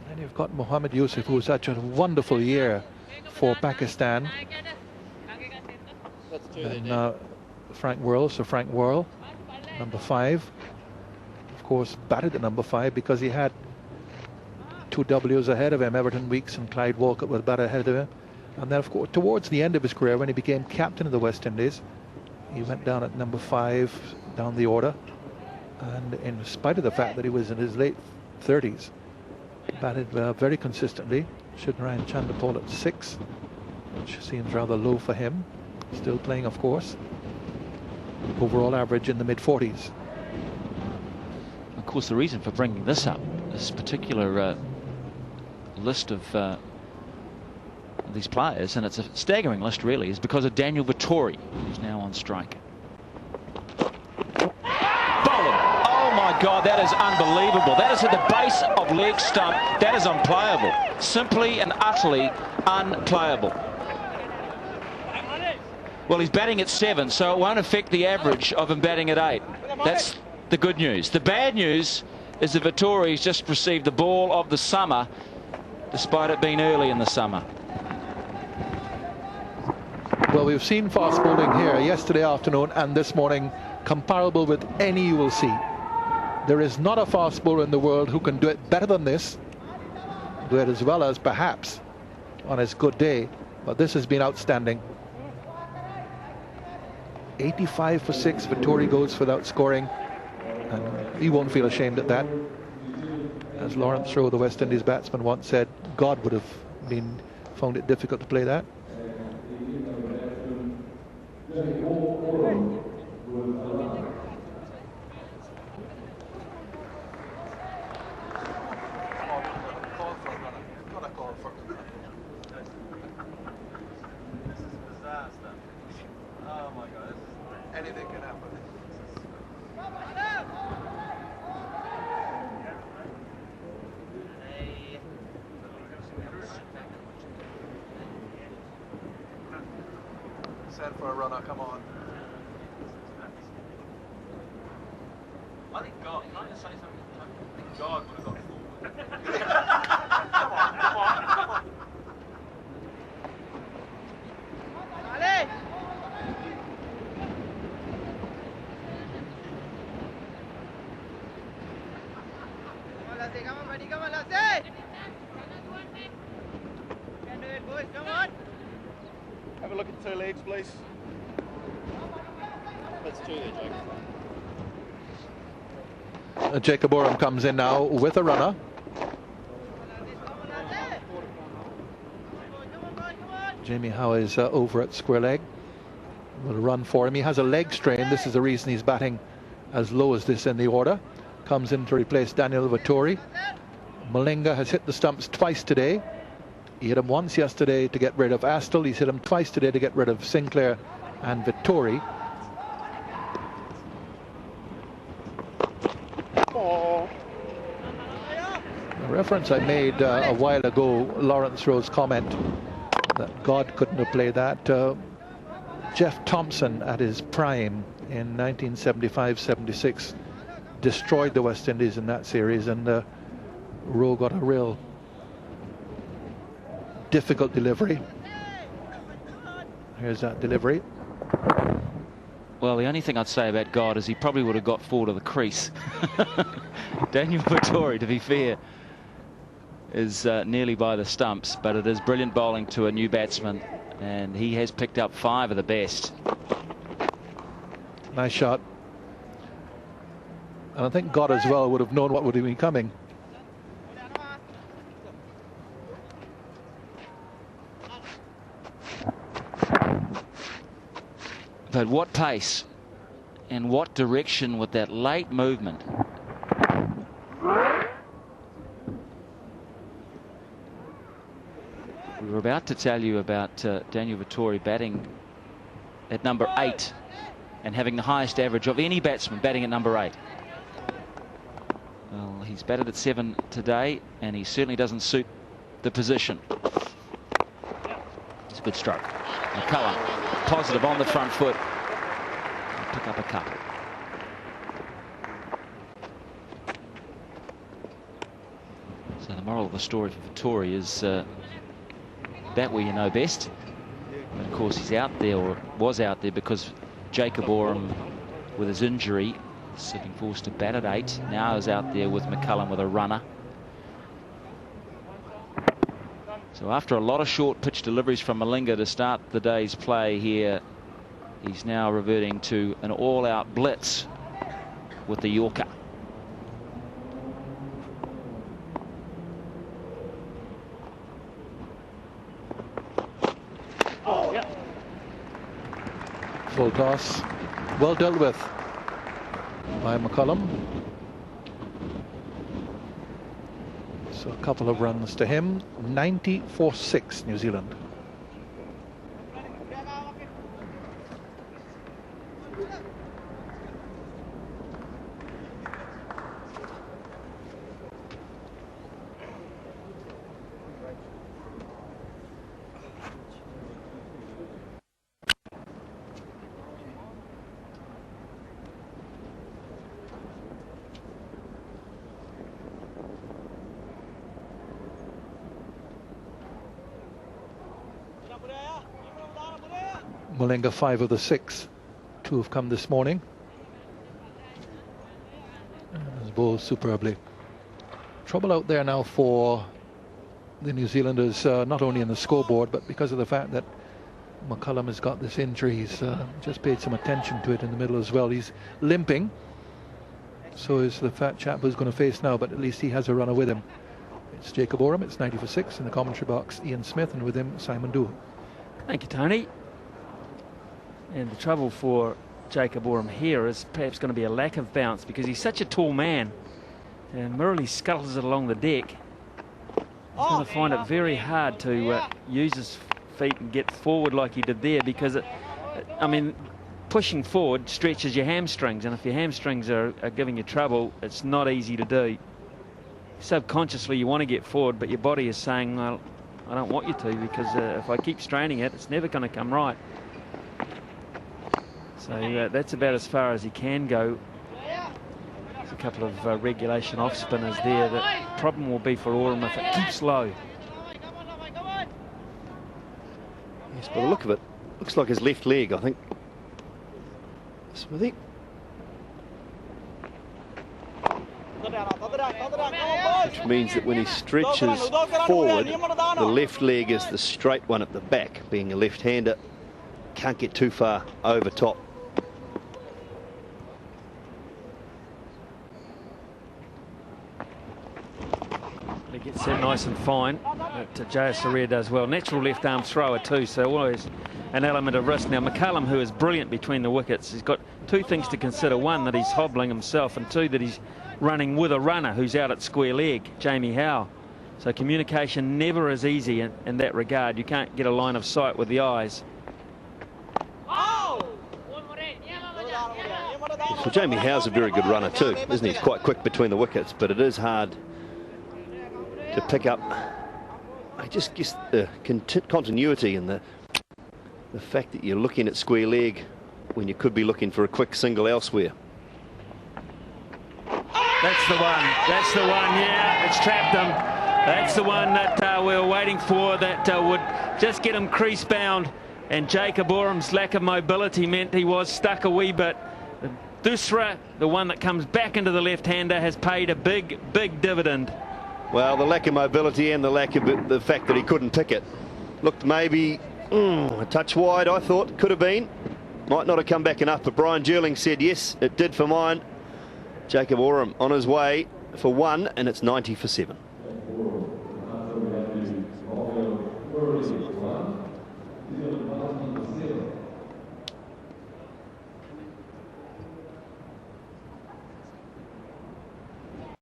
And you've got Mohammed Yusuf, who's such a wonderful year for Pakistan. And Frank Worrell, so Frank Worrell, number 5. Of course, batted at number 5 because he had 2 Ws ahead of him. Everton Weekes and Clyde Walcott were batted ahead of him. And then, of course, towards the end of his career, when he became captain of the West Indies, he went down at number 5 down the order. And in spite of the fact that he was in his late 30s, batted very consistently. Shivnarayan Chanderpaul at 6, which seems rather low for him. Still playing, of course. Overall average in the mid-40s. Of course, the reason for bringing this up, this particular list of these players, and it's a staggering list really, is because of Daniel Vettori, who's now on strike. My God, that is unbelievable. That is at the base of leg stump. That is unplayable. Simply and utterly unplayable. Well, he's batting at 7, so it won't affect the average of him batting at 8. That's the good news. The bad news is that Vettori's just received the ball of the summer, despite it being early in the summer. Well, we've seen fast bowling here yesterday afternoon and this morning, comparable with any you will see. There is not a fast bowler in the world who can do it better than this, do it as well as perhaps on his good day, but this has been outstanding. 85 for 6, Vettori goes without scoring, and he won't feel ashamed at that. As Lawrence Rowe, the West Indies batsman, once said, God would have found it difficult to play that. Anything can happen. Send for a runner, come on. I think God, can I just say something? I think God would have got forward. Come on, come on, come on. Ali! Come on, buddy, come on, Lassie! Can do it, boys, come on! Have a look at 2 legs, please. That's 2 there, Jake. Jacob Oram comes in now with a runner. Jamie Howe is over at square leg. Will run for him. He has a leg strain. This is the reason he's batting as low as this in the order. Comes in to replace Daniel Vettori. Malinga has hit the stumps twice today. He hit him once yesterday to get rid of Astle. He's hit him twice today to get rid of Sinclair and Vettori. A reference I made a while ago, Lawrence Rowe's comment that God couldn't have played that. Jeff Thompson at his prime in 1975-76 destroyed the West Indies in that series, and Rowe got a real difficult delivery. Here's that delivery. Well, the only thing I'd say about God is he probably would have got forward of the crease. Daniel Vettori, to be fair, is nearly by the stumps, but it is brilliant bowling to a new batsman, and he has picked up 5 of the best. Nice shot. And I think God as well would have known what would have been coming. But what pace and what direction with that late movement. We were about to tell you about Daniel Vettori batting at number 8 and having the highest average of any batsman batting at number 8. Well, he's batted at 7 today, and he certainly doesn't suit the position. It's a good stroke. McCullough, positive on the front foot. Pick up a couple. So the moral of the story for Vittori is bat where you know best. But of course he's out there, or was out there, because Jacob Oram, with his injury, is being forced to bat at 8. Now is out there with McCullum with a runner. So after a lot of short pitch deliveries from Malinga to start the day's play here, he's now reverting to an all-out blitz with the Yorker. Full toss, well dealt with by McCullum. So a couple of runs to him. 90-6 New Zealand. Malinga 5 of the 6. 2 have come this morning. Has bowled superbly. Trouble out there now for the New Zealanders, not only in the scoreboard, but because of the fact that McCullum has got this injury. He's just paid some attention to it in the middle as well. He's limping. So is the fat chap who's going to face now, but at least he has a runner with him. It's Jacob Oram. It's 90-6 in the commentary box. Ian Smith, and with him Simon Dewar. Thank you, Tony. And the trouble for Jacob Oram here is perhaps going to be a lack of bounce, because he's such a tall man, and Murali scuttles it along the deck. He's going to find it very hard to use his feet and get forward like he did there, because I mean, pushing forward stretches your hamstrings, and if your hamstrings are giving you trouble, it's not easy to do. Subconsciously you want to get forward, but your body is saying, well, I don't want you to, because if I keep straining it, it's never going to come right. So that's about as far as he can go. There's a couple of regulation off spinners there. The problem will be for Oram if it keeps low. Yes, by the look of it, looks like his left leg, I think. Smithy. Which means that when he stretches forward, the left leg is the straight one at the back. Being a left-hander, can't get too far over top. He gets that nice and fine. But Jaya Saria does well. Natural left arm thrower too, so always an element of risk. Now McCullum, who is brilliant between the wickets, he's got 2 things to consider. 1, that he's hobbling himself, and 2, that he's running with a runner who's out at square leg, Jamie Howe. So communication never is easy in that regard. You can't get a line of sight with the eyes. So Jamie Howe's a very good runner too, isn't he? He's quite quick between the wickets, but it is hard to pick up. I just guess the continuity and the fact that you're looking at square leg when you could be looking for a quick single elsewhere. That's the one. That's the one. Yeah, it's trapped him. That's the one that we were waiting for, that would just get him crease bound. And Jacob Oram's lack of mobility meant he was stuck a wee bit. Dusra, the one that comes back into the left-hander, has paid a big, big dividend. Well, the lack of mobility and the lack of the fact that he couldn't pick it. Looked maybe a touch wide, I thought. Could have been. Might not have come back enough, but Brian Jerling said, yes, it did for mine. Jacob Oram on his way for 1, and it's 90-7.